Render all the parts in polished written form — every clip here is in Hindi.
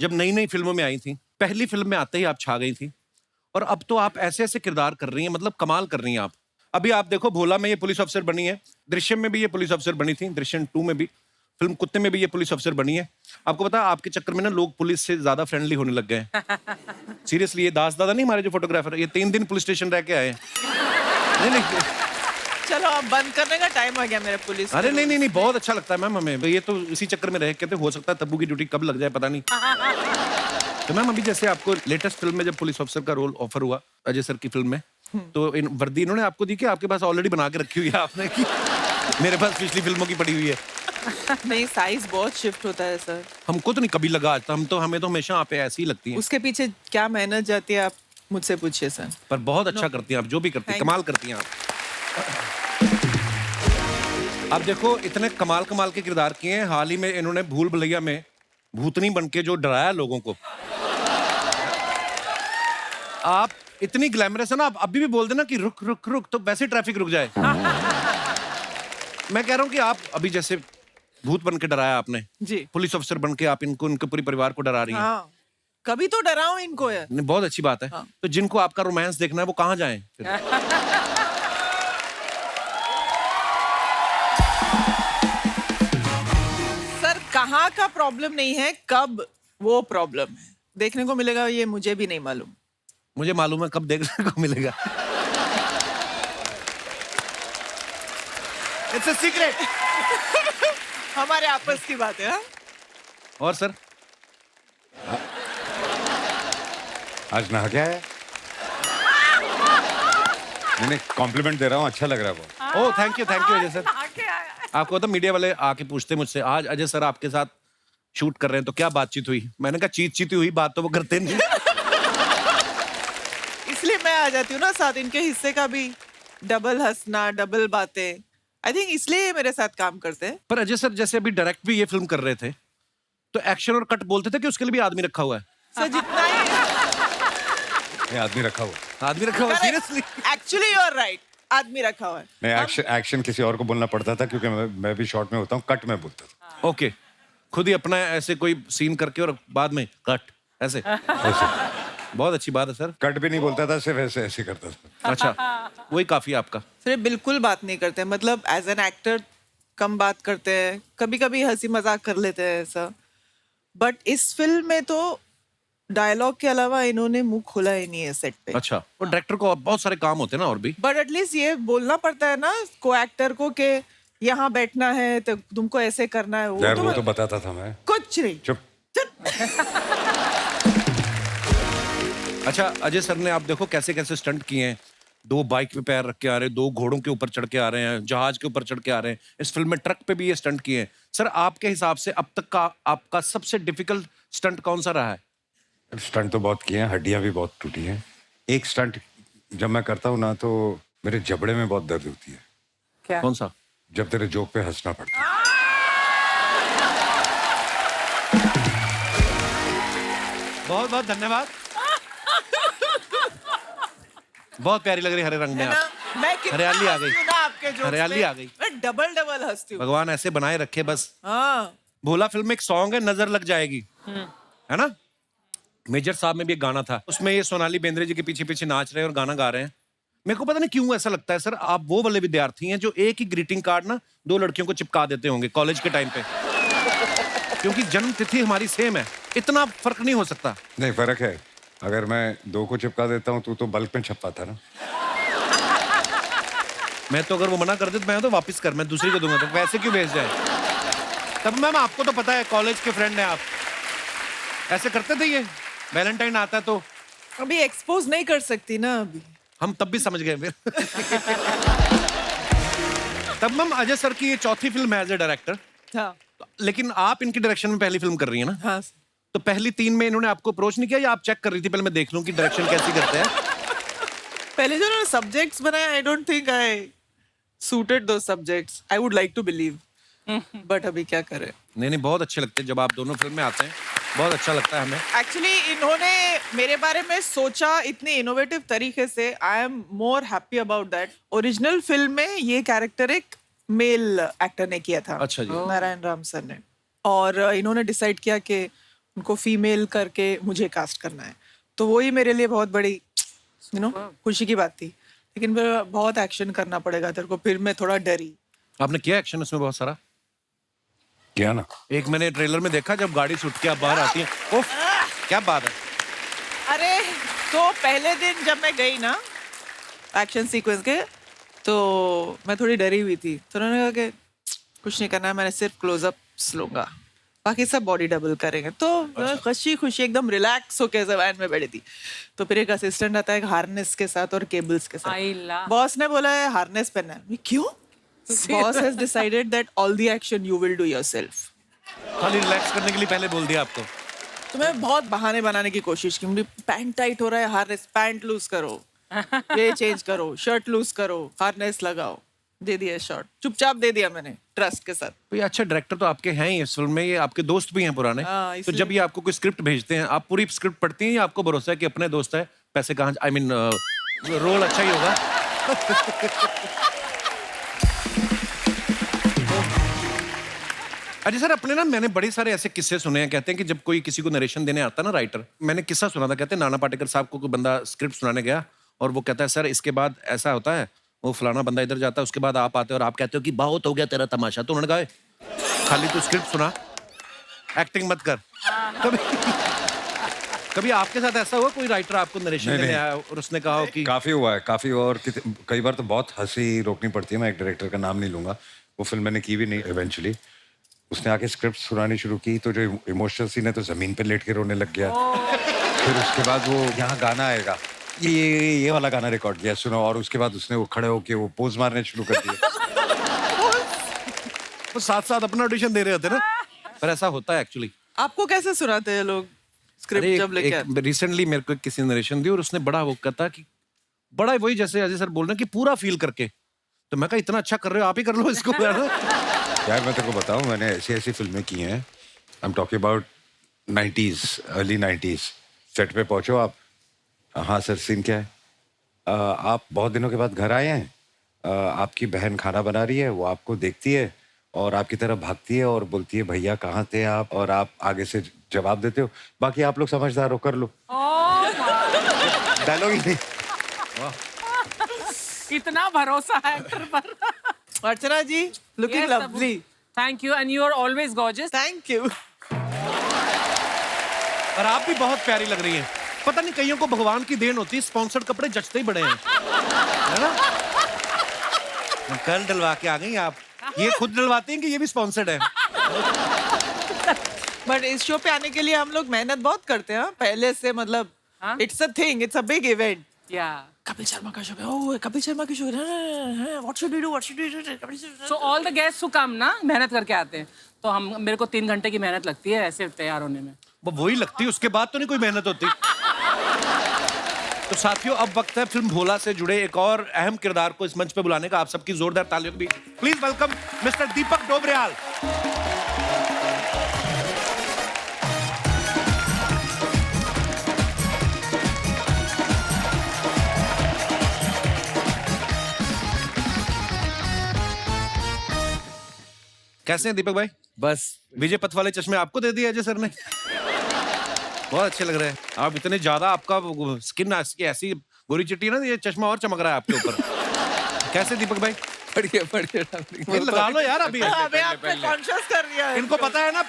जब नई नई फिल्मों में आई थी, पहली फिल्म में आते ही आप छा गई थी, और अब तो आप ऐसे ऐसे किरदार कर रही हैं, मतलब कमाल कर रही हैं आप। अभी आप देखो, भोला में ये पुलिस अफसर बनी है, दृश्यम में भी ये पुलिस अफसर बनी थी, दृश्यम 2 में भी, फिल्म कुत्ते में भी ये पुलिस अफसर बनी है। आपको पता है, आपके चक्कर में ना लोग पुलिस से ज्यादा फ्रेंडली होने लग गए हैं। सीरियसली, ये दास दादा नहीं हमारे जो फोटोग्राफर, ये 3 दिन पुलिस स्टेशन रह के आए हैं। नहीं नहीं, चलो अब बंद करने का टाइम हो गया मेरे पुलिस। अरे नहीं नहीं नहीं, बहुत अच्छा लगता है मैम हमें। ये तो इसी चक्कर में रह कहते, हो सकता है तब्बू की ड्यूटी कब लग जाए पता नहीं। तो मैम अभी जैसे आपको लेटेस्ट फिल्म में जब पुलिस अफसर का रोल ऑफर हुआ अजय सर की फिल्म में, तो इन वर्दी इन्होंने आपको दी कि आपके पास ऑलरेडी बना के रखी हुई है आपने कि मेरे पास पिछली फिल्मों की पड़ी हुई है? नहीं, साइज बहुत शिफ्ट होता है सर। हमको तो नहीं कभी लगा आज तक, हमें तो हमेशा आप पे ऐसी ही लगती है। उसके पीछे क्या मेहनत जाती है आप मुझसे पूछिए सर। पर बहुत अच्छा करती हैं आप, जो भी करती हैं कमाल करती हैं आप। अब देखो, इतने कमाल कमाल के किरदार किए हैं। हाल ही में इन्होंने भूल भुलैया में भूतनी बनके जो डराया लोगों को, आप इतनी ग्लैमरस है ना, आप अभी भी बोल देना कि रुक रुक रुक तो वैसे ट्रैफिक रुक जाए। मैं कह रहा हूँ कि आप अभी जैसे भूत बन के डराया आपने जी, पुलिस अफसर बन के आप इनको, इनके पूरे परिवार को डरा रही हैं। हाँ, कभी तो डराओ इनको यार। नहीं, बहुत अच्छी बात है। हाँ। तो जिनको आपका रोमांस देखना है वो कहाँ जाएं फिर? सर कहाँ का प्रॉब्लम नहीं है, कब वो प्रॉब्लम है देखने को मिलेगा ये मुझे भी नहीं मालूम। मुझे मालूम है कब देखने को मिलेगा। It's a secret. हमारे आपस की बात है। हाँ? और सर आज नहा क्या है? मैंने कॉम्प्लीमेंट दे रहा हूँ, अच्छा लग रहा है वो। Oh thank you Ajay sir. आपको तो मीडिया वाले आके पूछते मुझसे, आज अजय सर आपके साथ शूट कर रहे हैं तो क्या बातचीत हुई? मैंने कहा चीत हुई, बात तो वो करते नहीं। इसलिए मैं आ जाती हूँ ना साथ, इनके हिस्से का भी डबल हंसना, डबल बातें। आई थिंक इसलिए ये मेरे साथ काम करते हैं। पर अजय सर जैसे अभी डायरेक्ट भी ये फिल्म कर रहे थे, तो एक्शन और कट बोलते थे कि उसके लिए भी आदमी रखा हुआ है? सर जितना ही ये आदमी रखा हुआ। आदमी रखा हुआ, seriously? Actually you are right, आदमी रखा हुआ है। नहीं, एक्शन किसी और को बोलना पड़ता था क्योंकि मैं भी शॉर्ट में होता हूँ, कट में बोलता था। ओके, खुद ही अपना ऐसे कोई सीन करके और बाद में कट ऐसे। बहुत अच्छी बात है सर। कट भी नहीं बोलता था, सिर्फ ऐसे ऐसे करता था। अच्छा, वही काफी आपका। फिर बिल्कुल बात नहीं करते, मतलब एज एन एक्टर कम बात करते हैं, कभी कभी हंसी मजाक कर लेते हैं ऐसा। बट इस फिल्म में तो डायलॉग के अलावा इन्होंने मुंह खोला ही नहीं है सेट पे। अच्छा, और डायरेक्टर को बहुत सारे काम होते हैं ना और भी। बट एटलीस्ट ये बोलना पड़ता है ना को एक्टर को कि यहाँ बैठना है तो तुमको ऐसे करना है। यार वो तो बताता था मैं। कुछ नहीं। चुप। अच्छा अजय सर ने आप देखो कैसे कैसे स्टंट किए हैं। 2 बाइक पे पैर रख के आ रहे हैं, 2 घोड़ों के ऊपर चढ़ के आ रहे हैं, जहाज के ऊपर चढ़ के आ रहे हैं। इस फिल्म में ट्रक पे भी ये स्टंट किए हैं। सर आपके हिसाब से अब तक का आपका सबसे डिफिकल्ट स्टंट कौन सा रहा है? स्टंट तो बहुत किए हैं, हड्डियां भी बहुत टूटी हैं। एक स्टंट जब मैं करता हूँ ना तो मेरे जबड़े में बहुत दर्द होती है। क्या? कौन सा? जब तेरे जोक पे हंसना पड़ता है। बहुत बहुत धन्यवाद। बहुत प्यारी लग रही हरे रंग में आप। मैं कितना हरियाली आ गई। हंसती हूँ ना आपके जोक्स हरियाली पे। आ गई। मैं डबल डबल हंसती हूँ। भगवान ऐसे बनाए रखे बस। हाँ। भोला फिल्म में एक सॉन्ग है, नजर लग जाएगी, है ना? मेजर साहब में भी एक गाना था, उसमें ये सोनाली बेंद्रे जी के पीछे पीछे नाच रहे हैं और गाना गा रहे हैं। मेरे को पता नहीं क्यों ऐसा लगता है सर, आप वो वाले विद्यार्थी हैं जो एक ही ग्रीटिंग कार्ड ना 2 लड़कियों को चिपका देते होंगे कॉलेज के टाइम पे। क्योंकि जन्म तिथि हमारी सेम है, इतना फर्क नहीं हो सकता। नहीं, फर्क है। अगर मैं 2 को चिपका देता हूँ तो बल्क में छपता ना। मैं तो अगर वो मना कर दे तो मैं तो वापस कर, मैं दूसरी को दूंगा, तो वैसे क्यों भेज जाए? तब मैम आपको तो पता है, कॉलेज के फ्रेंड हैं आप, ऐसे करते थे। ये वैलेंटाइन आता है तो अभी एक्सपोज नहीं कर सकती ना अभी। हम तब भी समझ गए फिर। तब मैम अजय सर की ये 4थी फिल्म है एज ए डायरेक्टर। हाँ। लेकिन आप इनकी डायरेक्शन में पहली फिल्म कर रही है ना? हाँ। तो पहली 3 में इन्होंने आपको अप्रोच नहीं किया या आप चेक कर रही थी पहले मैं देख लूं कि डायरेक्शन कैसी करते हैं? पहले जो उन्होंने सब्जेक्ट्स बनाए, I don't think I suited those subjects. I would like to believe, but अभी क्या करें। नहीं बहुत अच्छे लगते हैं जब आप दोनों फिल्म में आते हैं, बहुत अच्छा लगता है हमें। एक्चुअली इन्होंने मेरे बारे में सोचा इतने इनोवेटिव तरीके से। I am more happy about that. Original film में ये कैरेक्टर एक मेल एक्टर ने किया था। अच्छा जी। नारायण राम सर ने। और इन्होंने डिसाइड किया कि उनको फीमेल करके मुझे कास्ट करना है, तो वही मेरे लिए बहुत बड़ी खुशी की बात थी। लेकिन फिर बहुत एक्शन करना पड़ेगा तेरे को, फिर मैं थोड़ा डरी। आपने किया एक्शन उसमें बहुत सारा? किया ना। एक मैंने ट्रेलर में देखा जब गाड़ी से उठ के आप बाहर आती हैं, ओफ क्या बात है। अरे तो पहले दिन जब मैं गई ना एक्शन सीक्वेंस के, तो मैं थोड़ी डरी हुई थी, तो उन्होंने कहा कि कुछ नहीं करना है, मैंने सिर्फ क्लोजअप्स लूंगा, बाकी सब बॉडी डबल करेंगे। तो खुशी खुशी एकदम रिलैक्स होके वैन में बैठी थी। तो फिर एक असिस्टेंट आता है हार्नेस के साथ और केबल्स के साथ। बॉस ने बोला है हार्नेस पहनना है। मैं, क्यों? Boss has decided that all the action you will do yourself. खाली रिलैक्स करने के लिए पहले बोल दिया आपको? तो मैं बहुत बहाने बनाने की कोशिश की, मुझे पैंट टाइट हो रहा है, हार्नेस, पैंट लूज करो, ये चेंज करो, शर्ट लूज करो, हार्नेस लगाओ, दे दिया शॉट, चुपचाप दे दिया मैंने ट्रस्ट के साथ। तो ये अच्छे डायरेक्टर तो आपके हैं ही इस फिल्म में, ये आपके दोस्त भी हैं पुराने। हाँ, तो इसलिए- जब ये आपको कोई स्क्रिप्ट भेजते हैं, आप पूरी स्क्रिप्ट पढ़ती हैं या आपको भरोसा है कि अपने दोस्त है, पैसे कहाँ, आई मीन रोल अच्छा ही होगा? अजय सर, अपने ना मैंने बड़े सारे ऐसे किस्से सुने हैं, कहते हैं कि जब कोई किसी को नरेशन देने आता है ना राइटर, मैंने किस्सा सुना था, कहते हैं नाना पाटेकर साहब को कोई बंदा स्क्रिप्ट सुनाने गया और वो कहता है सर इसके बाद ऐसा होता है, वो फलाना बंदा इधर जाता है, उसके बाद आप आते हो और आप कहते हो कि बहुत हो गया तेरा तमाशा। तो उन्होंने कहा खाली तू स्क्रिप्ट सुना, एक्टिंग मत कर। कभी कभी आपके साथ ऐसा हुआ कोई राइटर आपको नरेशन नहीं, देने नहीं। आया और उसने कहा हो कि काफी हुआ है, काफी हुआ। और कई बार तो बहुत हंसी रोकनी पड़ती है। मैं एक डायरेक्टर का नाम नहीं लूंगा, वो फिल्म मैंने की भी नहीं इवेंचुअली। उसने आके स्क्रिप्ट सुनानी शुरू की तो जो इमोशनल सीन है तो जमीन पे लेट के रोने लग गया। फिर उसके बाद वो यहाँ गाना आएगा, ये वाला गाना रिकॉर्ड किया, सुनो। और उसके बाद उसने वो खड़े होके वो पोज मारने शुरू कर दिए। वो साथ साथ अपना ऑडिशन दे रहे होते ना, पर ऐसा होता है एक्चुअली। आपको कैसे सुनाते हैं लोग स्क्रिप्ट जब लेके आते? रिसेंटली मेरे को किसी ने नरेशन दी और उसने बड़ा वो कहता कि बड़ा वही जैसे अजय सर बोल रहे हैं कि पूरा फील करके। तो मैं कहा इतना अच्छा कर रहे हो, आप ही कर लो इसको। है ना? यार मैं तेरे को बताऊं, मैंने ऐसी ऐसी फिल्में की हैं। I am talking about 90s, early 90s। Set पे पहुंचो आप, हाँ सर सीन क्या है, आप बहुत दिनों के बाद घर आए हैं, आपकी बहन खाना बना रही है, वो आपको देखती है और आपकी तरफ भागती है और बोलती है भैया कहाँ थे आप, और आप आगे से जवाब देते हो, बाकी आप लोग समझदार हो, कर लो। डायलॉग ही नहीं। इतना भरोसा है एक्टर पर। Archana ji looking lovely. Thank you and you are always gorgeous. Thank you. और आप भी बहुत प्यारी लग रही हैं। पता नहीं कईयों को भगवान की देन होती है, स्पॉन्सर्ड कपड़े जचते ही बड़े हैं, है ना? कल डलवा के आ गई आप। ये खुद डलवाती हैं कि ये भी स्पॉन्सर्ड है? बट इस शो पे आने के लिए हम लोग मेहनत बहुत करते हैं, पहले से, मतलब it's a thing, it's a big event. या कपिल शर्मा का शो है, ओह कपिल शर्मा की शो है, what should we do, what should we do. So all the guests who come ना मेहनत करके आते हैं, तो हम मेरे को 3 घंटे की मेहनत लगती है ऐसे तैयार होने में। वो वही लगती है, उसके बाद तो नहीं कोई मेहनत होती। तो साथियों, अब वक्त है फिल्म भोला से जुड़े एक और अहम किरदार को इस मंच पे बुलाने का। आप सबकी जोरदार तालियों के बीच प्लीज वेलकम मिस्टर दीपक डोबरियाल। कैसे हैं दीपक भाई? बस विजय पथ वाले चश्मे आपको दे दिए अजय सर ने। बहुत अच्छे लग रहे हैं आप, इतने ज्यादा आपका स्किन ऐसी गोरी चिट्टी है ना, ये चश्मा और चमक रहा है आपके ऊपर। कैसे दीपक भाई? बढ़िया बढ़िया। ये लगा लो यार अभी। अबे आपने कॉन्शियस कर दिया है। इनको पता है ना।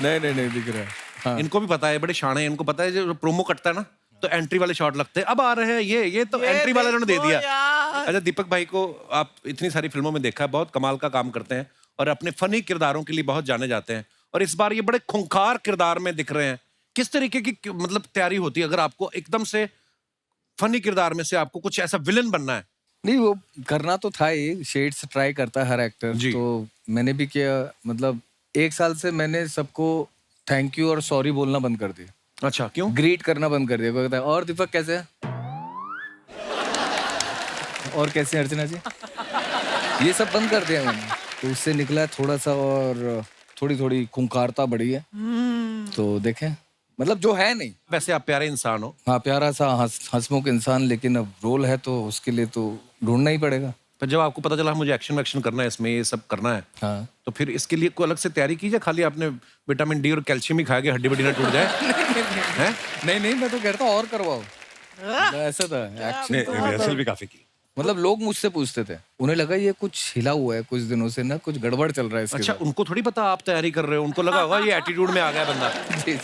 नहीं दिख रहा है। हाँ। इनको भी पता है, बड़े शाणे हैं, इनको पता है जो प्रोमो कटता है ना तो एंट्री वाले शॉट लगते हैं। अब आ रहे हैं ये तो एंट्री वाले उन्होंने दे दिया। अच्छा, दीपक भाई को आप इतनी सारी फिल्मों में देखा है, बहुत कमाल का काम करते हैं और अपने फनी किरदारों के लिए बहुत जाने जाते हैं, और इस बार ये बड़े खूंखार किरदार में दिख रहे हैं। किस तरीके की मतलब तैयारी होती है अगर आपको एकदम से फनी किरदार में से आपको कुछ ऐसा विलन बनना है? नहीं, वो करना तो था ही, शेड्स ट्राई करता है हर एक्टर, जी। तो मैंने भी किया। मतलब 1 साल से मैंने सबको थैंक यू और सॉरी बोलना बंद कर दिया। अच्छा, क्यों? ग्रीट करना बंद कर दिया। कोई कहता है और दीपक कैसे है, और कैसे हैं अर्चना जी, ये सब बंद कर दिया मैंने। तो उससे निकला थोड़ा सा, और थोड़ी खूंखारता बढ़ी है। तो देखें, मतलब जो है नहीं। वैसे आप प्यारे इंसान हो, हाँ, प्यारा सा हंसमुख इंसान, लेकिन अब रोल है तो उसके लिए तो ढूंढना ही पड़ेगा। फिर जब आपको पता चला मुझे एक्शन वैक्शन करना है इसमें, ये सब करना है, हाँ तो फिर इसके लिए कोई अलग से तैयारी की, या खाली आपने विटामिन डी और कैल्शियम ही खा के हड्डी बड्डी ना टूट जाए? हैं? नहीं मैं तो कहता और करवाओ। ऐसा था एक्शन। रिहर्सल भी काफी की। मतलब लोग मुझसे पूछते थे, उन्हें लगा ये कुछ हिला हुआ है कुछ दिनों से ना, कुछ गड़बड़ चल रहा है इसके अच्छा, साथ। उनको थोड़ी पता आप तैयारी कर रहे हो, उनको लगा होगा ये एटीट्यूड में आ गया बंदा।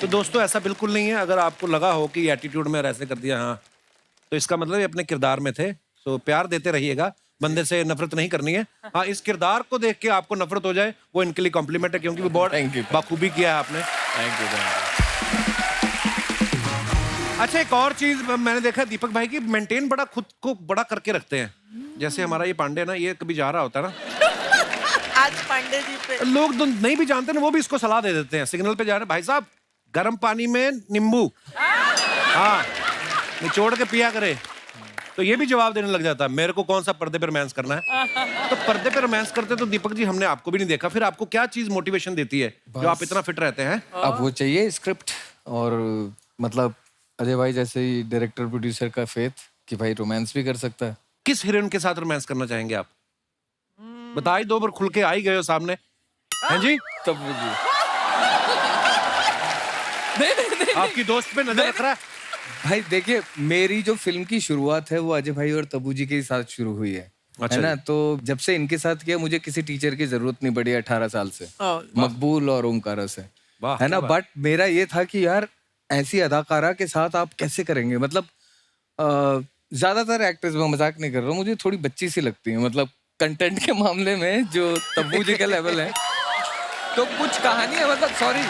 तो दोस्तों ऐसा बिल्कुल नहीं है। अगर आपको लगा हो कि एटीट्यूड में ऐसे कर दिया, हाँ, तो इसका मतलब ये अपने किरदार में थे। तो प्यार देते रहिएगा, बंदे से नफरत नहीं करनी है। हाँ, इस किरदार को देख के आपको नफरत हो जाए वो इनके लिए कॉम्प्लीमेंट है, क्योंकि वो बहुत Thank you. बाखूबी किया है आपने। Thank you. अच्छा, एक और चीज मैंने देखा दीपक भाई की, मेंटेन बड़ा खुद को बड़ा करके रखते हैं। जैसे हमारा ये पांडे ना, ये कभी जा रहा होता है ना, आज पांडे जी पे लोग तो नहीं भी जानते ना, वो भी इसको सलाह दे देते हैं। सिग्नल पे जा रहे हैं, भाई साहब गर्म पानी में नींबू, हाँ, निचोड़ के पिया करे। तो ये भी जवाब देने लग जाता है, मेरे को कौन सा पर्दे पे रोमांस करना है। तो पर्दे पे रोमांस करते तो दीपक जी हमने आपको भी नहीं देखा। फिर आपको क्या चीज मोटिवेशन देती है जो आप इतना फिट रहते हैं? अब वो चाहिए स्क्रिप्ट, और मतलब अजय भाई जैसे ही डायरेक्टर प्रोड्यूसर का फेथ कि भाई रोमांस भी कर सकता है। किस हीरोइन के साथ रोमांस करना चाहेंगे आप? बता ही दो, बार खुल के आ ही गए हो सामने। हैं जी? तब वो जी आपकी दोस्त पे नजर रख रहा है। भाई देखिए, मेरी जो फिल्म की शुरुआत है वो अजय भाई और तब्बू जी के साथ शुरू हुई है। अच्छा है ना? जी। तो जब से इनके साथ किया मुझे किसी टीचर की जरूरत नहीं पड़ी 18 साल से, मकबूल और ओमकारा से, वाह, है ना। क्या बट मेरा ये था कि यार ऐसी अदाकारा के साथ आप कैसे करेंगे। मतलब ज्यादातर एक्टर्स, मैं मजाक नहीं कर रहा हूँ, मुझे थोड़ी बच्ची सी लगती है, मतलब कंटेंट के मामले में जो तब्बू जी का लेवल है। तो कुछ कहानी है, मतलब सॉरी।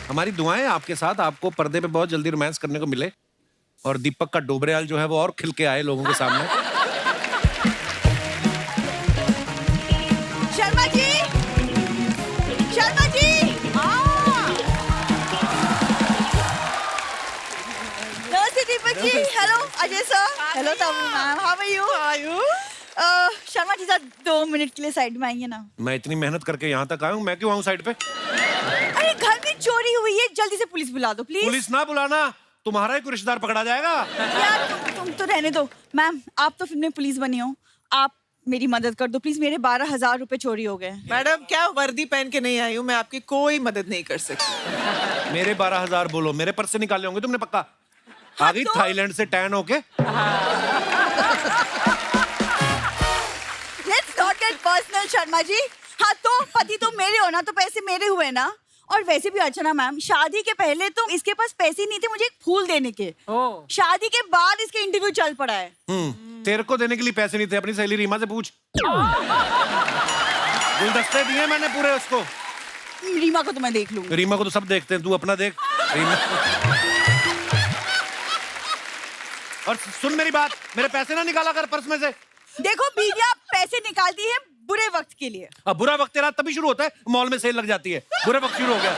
हमारी दुआएं आपके साथ, आपको पर्दे पे बहुत जल्दी रोमांस करने को मिले, और दीपक का डोबरेयाल जो है वो और खिल के आए लोगों के सामने। शर्मा जी, शर्मा जी, नमस्ते Deepak ji. Hello Ajay sir. Hello Tabu ma'am, how are you? Sharma ji sir 2 minute के लिए साइड में आइए ना। मैं इतनी मेहनत करके यहाँ तक आया हूँ, मैं क्यों आऊँ साइड पे? अरे घर में चोरी हुई है, जल्दी से पुलिस बुला दो प्लीज। पुलिस ना बुलाना, तुम्हारा ही कोई रिश्तेदार पकड़ा जाएगा। यार तुम तो रहने दो। मैम आप तो फिल्म में पुलिस बनी हो, आप मेरी मदद कर दो प्लीज। मेरे 12,000 रुपए चोरी हो गए। मैडम क्या वर्दी पहन के नहीं आई हूँ, मैं आपकी कोई मदद नहीं कर सकती। मेरे 12,000 बोलो, मेरे पर्स से निकाले होंगे तुमने पक्का। आ गई थाईलैंड से टैन होके। Let's not get personal Sharma ji. हाँ तो पति तो मेरे हो ना, तो पैसे मेरे हुए ना। और वैसे भी अर्चना मैम, शादी के पहले तो इसके पास पैसे नहीं थे मुझे एक फूल देने के। शादी के बाद इसके इंटरव्यू चल पड़ा है। तेरे को देने के लिए पैसे नहीं थे, अपनी सहेली रीमा से पूछ। गुलदस्ते दिए मैंने पूरे उसको। रीमा को तो मैं देख लूंगी। रीमा को तो सब देखते हैं, तू अपना देख। रीमा। और सुन मेरी बात, मेरे पैसे ना निकाला कर पर्स में से। देखो बीवियां पैसे निकालती है बुरे वक्त के लिए। अब बुरा वक्त तेरा तभी शुरू होता है, मॉल में सेल लग जाती है, बुरा वक्त शुरू हो गया।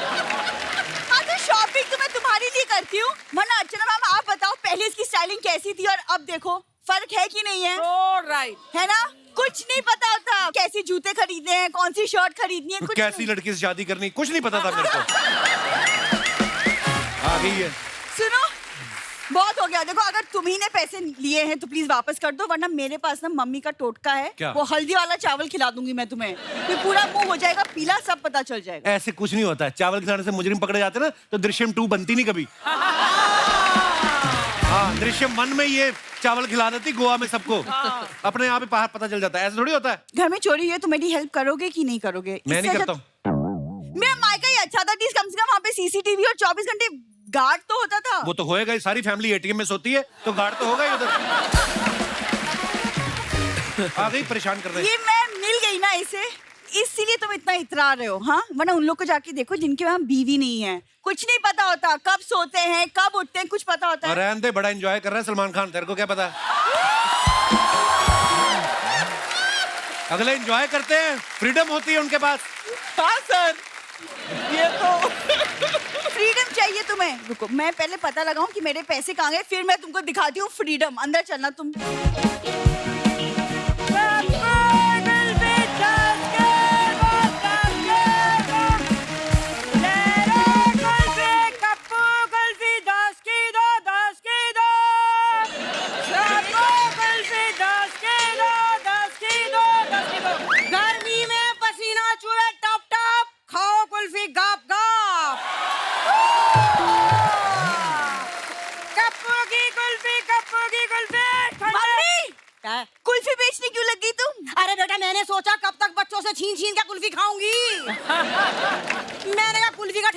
हाँ तो शॉपिंग तो मैं तुम्हारे लिए करती हूँ, वरना अर्चना मैम आप बताओ पहले इसकी स्टाइलिंग कैसी थी और अब देखो फर्क है कि नहीं है? राइट है ना? कुछ नहीं पता होता कैसे जूते खरीदने हैं, कौन सी शर्ट खरीदनी है, कुछ कैसी नहीं। लड़की से शादी करनी, कुछ नहीं पता था मेरे को। आ गई है। सुनो बहुत हो गया। देखो अगर तुम्ही ने पैसे लिए हैं तो प्लीज वापस कर दो, वरना मेरे पास ना मम्मी का टोटका है। क्या? वो हल्दी वाला चावल खिला दूंगी मैं तुम्हें, फिर पूरा मुंह हो जाएगा पीला, सब पता चल जाएगा। ऐसे कुछ नहीं होता है, चावल खिलाने से मुजरिम पकड़े जाते ना, तो दृश्यम 2 बनती नहीं कभी। हाँ, दृश्यम 1 में ये चावल खिला देती गोवा में सबको, अपने आप ही बाहर पता चल जाता है। ऐसा थोड़ी होता है। घर में चोरी हुई है तो मेरी हेल्प करोगे कि नहीं करोगे? मैं नहीं इससे करता अच्छा- हूँ। मेरा मायका ही अच्छा था, प्लीज कम से कम वहाँ पे सीसीटीवी और 24 घंटे गार्ड तो होता था। वो तो होएगा ही, सारी फैमिली एटीएम में सोती है तो गार्ड तो होगा ही उधर। आ गई परेशान कर रहे हैं। ये मैं मिल गई ना इसे, इसीलिए तुम इतना इतरा रहे हो। हाँ वरना उन लोग को जाके देखो जिनके वहाँ बीवी नहीं है, कुछ नहीं पता होता, कब सोते हैं कब उठते हैं कुछ पता होता है। और रहने दे, बड़ा एंजॉय कर रहा है सलमान खान, तेरे को क्या पता? अगले एंजॉय करते हैं, फ्रीडम होती है उनके पास। हाँ सर, ये तो फ्रीडम चाहिए तुम्हें? रुको मैं पहले पता लगाऊं कि मेरे पैसे कहाँ गए, फिर मैं तुमको दिखाती हूँ फ्रीडम। अंदर चलना तुम।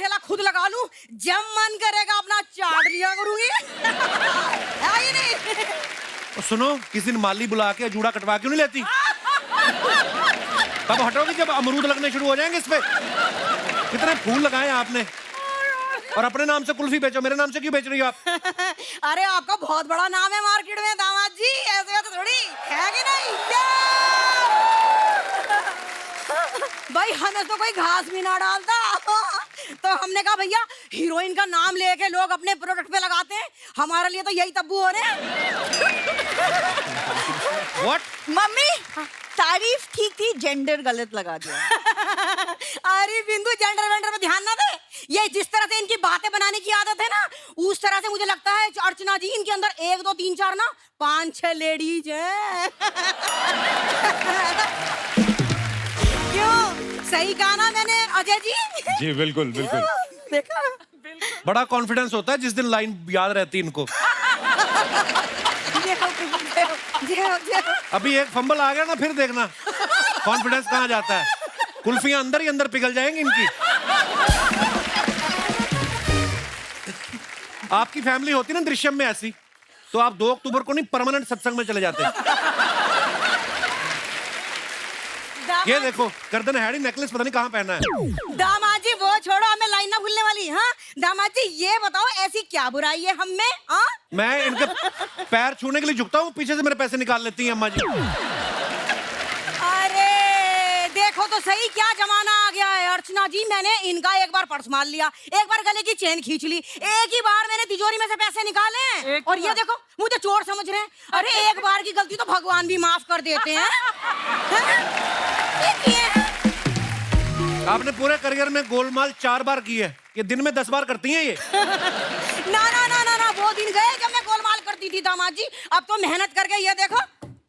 ठेला खुद लगा लूं, जब मन करेगा अपना चाट लिया करूंगी। है ही नहीं। और सुनो, किसी दिन माली बुला के जूड़ा कटवा क्यों नहीं लेती? तब हटोगी जब अमरूद लगने शुरू हो जाएंगे इस पे। कितने फूल लगाए आपने, और अपने नाम से कुल्फी बेचो, मेरे नाम से क्यों बेच रही हो आप? अरे आपका बहुत बड़ा नाम है मार्केट में दामाद जी, ऐसे तो थोड़ी है कि नहीं? भाई हमें तो कोई घास भी ना डालता, तो हमने कहा भैया हीरोइन का नाम लेके लोग अपने प्रोडक्ट पे लगाते हैं, हमारे लिए तो यही तब्बू हो रहे हैं। What? मम्मी तारीफ ठीक थी, जेंडर गलत लगा दिया। अरे बिंदु, जेंडर वेंडर पे ध्यान ना दे। ये जिस तरह से इनकी बातें बनाने की आदत है ना, उस तरह से मुझे लगता है अर्चना जी इनके अंदर 1 2 3 4 ना 5 6 लेडीज हैं। क्यों, सही कहा ना मैंने अजय जी? जी बिल्कुल बिल्कुल। देखा, बड़ा कॉन्फिडेंस होता है जिस दिन लाइन याद रहती है इनको। अभी एक फंबल आ गया ना, फिर देखना कॉन्फिडेंस कहाँ जाता है। कुल्फियां अंदर ही अंदर पिघल जाएंगी इनकी। आपकी फैमिली होती ना दृश्यम में ऐसी, तो आप 2 अक्टूबर को नहीं परमानेंट सत्संग में चले जाते। ये देखो, गर्दन हैडी नेकलेस पता नहीं कहाँ पहना है। दामाद जी वो छोड़ो, हमें लाइन ना भूलने वाली। हाँ दामाद जी, ये बताओ ऐसी क्या बुराई है हम में? हाँ मैं इनके पैर छूने के लिए झुकता हूँ, पीछे से मेरे पैसे निकाल लेती हैं अम्मा जी। अरे देखो तो सही, क्या जमाना आ गया है। अर्चना जी, मैंने इनका एक बार पर्स मार लिया, एक बार गले की चेन खींच ली, एक ही बार मैंने तिजोरी में से पैसे निकाले, और ये देखो मुझे चोर समझ रहे हैं। अरे एक बार की गलती तो भगवान भी माफ कर देते हैं। आपने पूरे करियर में गोलमाल 4 बार की है, ये दिन में 10 बार करती हैं ये। ना ना ना ना ना, वो दिन गए जब मैं गोलमाल करती थी दामाद जी। अब तो मेहनत करके ये देखो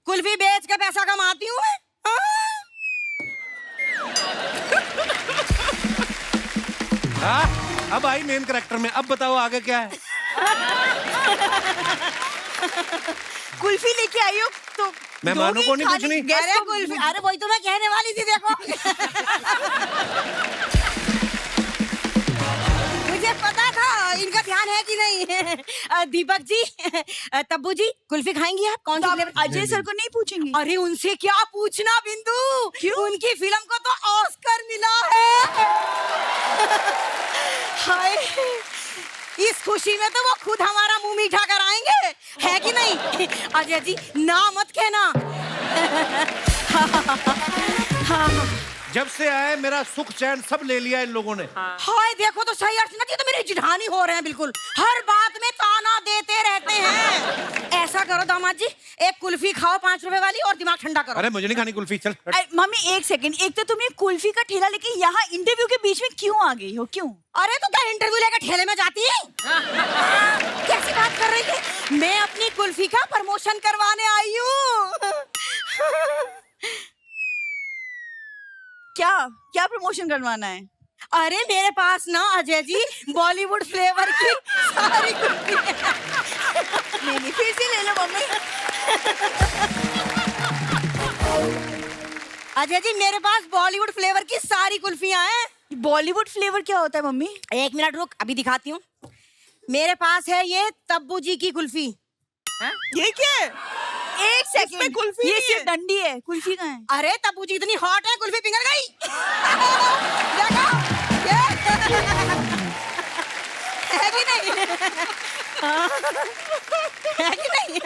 कुल्फी बेच के पैसा कमाती हूँ मैं। हाँ, अब आई मेन कैरेक्टर में। अब बताओ आगे क्या है? कुल्फी लेके आई हो तो मेहमानों को नहीं खाली पूछनी? गेस्ट अरे को कुल्फी, अरे वही तो मैं कहने वाली थी। देखो मुझे पता था इनका ध्यान है कि नहीं। दीपक जी, तब्बू जी, कुल्फी खाएंगी आप? कौन सी तो फ्लेवर? आप अजय सर को नहीं पूछेंगे? अरे उनसे क्या पूछना बिंदु, क्यों? उनकी फिल्म को तो ऑस्कर मिला है। हाय, इस खुशी में तो वो खुद हमारा मुंह मीठा कराएंगे, है कि नहीं? अजय जी ना मत कहना। जब से आए मेरा सुख चैन सब ले लिया इन लोगों ने। हाय देखो तो सही, अर्चना जी तो मेरी जिठानी हो रहे हैं बिल्कुल, हर बात में ताना देते रहते हैं। ऐसा करो दामाद जी, एक कुल्फी खाओ 5 रुपए वाली, और दिमाग ठंडा करो। अरे मुझे नहीं खानी कुल्फी, चल। मम्मी एक सेकंड, एक तो तुम ये कुल्फी का ठेला लेके यहाँ इंटरव्यू के बीच में क्यों आ गई हो? क्यों? अरे तो क्या इंटरव्यू लेकर ठेले में जाती है? कैसी बात कर रही है? मैं अपनी कुल्फी का प्रमोशन करवाने आई हूँ। क्या क्या प्रमोशन करवाना है? अरे मेरे पास ना अजय जी बॉलीवुड फ्लेवर की सारी कुल्फी है। नहीं फिर से ले लो मम्मी। अजय जी मेरे पास बॉलीवुड फ्लेवर की सारी कुल्फियां हैं। बॉलीवुड फ्लेवर क्या होता है मम्मी? 1 मिनट रुक, अभी दिखाती हूँ। मेरे पास है ये तब्बू जी की कुल्फी। ये क्या है? एक इसमें सेकंड, कुल्फी ये नहीं सिर्फ है। डंडी है, कुल्फी कहाँ है? अरे तब्बू जी इतनी हॉट है, कुल्फी पिघल गई। देखो, ये है कि नहीं? है कि नहीं?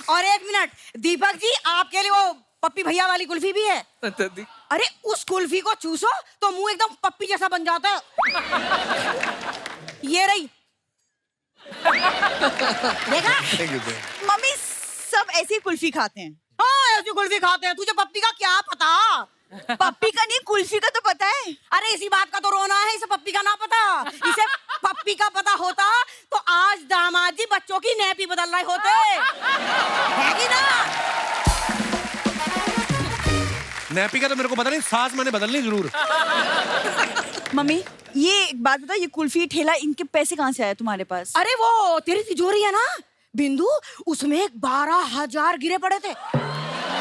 और 1 मिनट, दीपक जी आपके लिए वो पप्पी भैया वाली कुल्फी भी है। अरे उस कुल्फी को चूसो तो मुंह एकदम पप्पी जैसा बन जाता है। ये रही, देखा? मम्मी सब ऐसी कुल्फी खाते हैं। हाँ ऐसी कुल्फी खाते हैं, तुझे पप्पी का क्या पता? पप्पी का नहीं, कुल्फी का तो पता है। अरे इसी बात का तो रोना है, इसे पप्पी का ना पता। इसे पप्पी का पता होता तो आज दामाद जी बच्चों की नैपी बदल रहे होते, है कि ना? नैपी का तो मेरे को पता नहीं, सास मैंने बदलनी जरूर। मम्मी ये एक बात बताओ, ये कुल्फी ठेला, इनके पैसे कहाँ से आए तुम्हारे पास? अरे वो तेरी तिजोरी है ना बिंदु, उसमें 12,000 गिरे पड़े थे।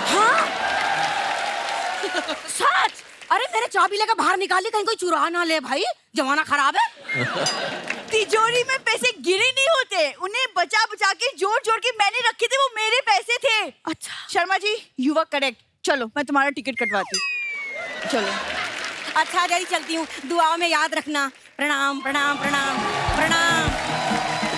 हाँ सच। अरे मैंने चाबी लेकर बाहर निकाली, कहीं कोई चुरा ना ले भाई, जमाना खराब है। तिजोरी में पैसे गिरे नहीं होते, उन्हें बचा बचा के जोड़ जोड़ के मैंने रखे थे, वो मेरे पैसे थे। अच्छा Sharma ji, you are correct. चलो मैं तुम्हारा टिकट कटवाती हूँ। चलो। अच्छा जल्दी चलती हूँ, दुआओं में याद रखना। प्रणाम प्रणाम प्रणाम प्रणाम।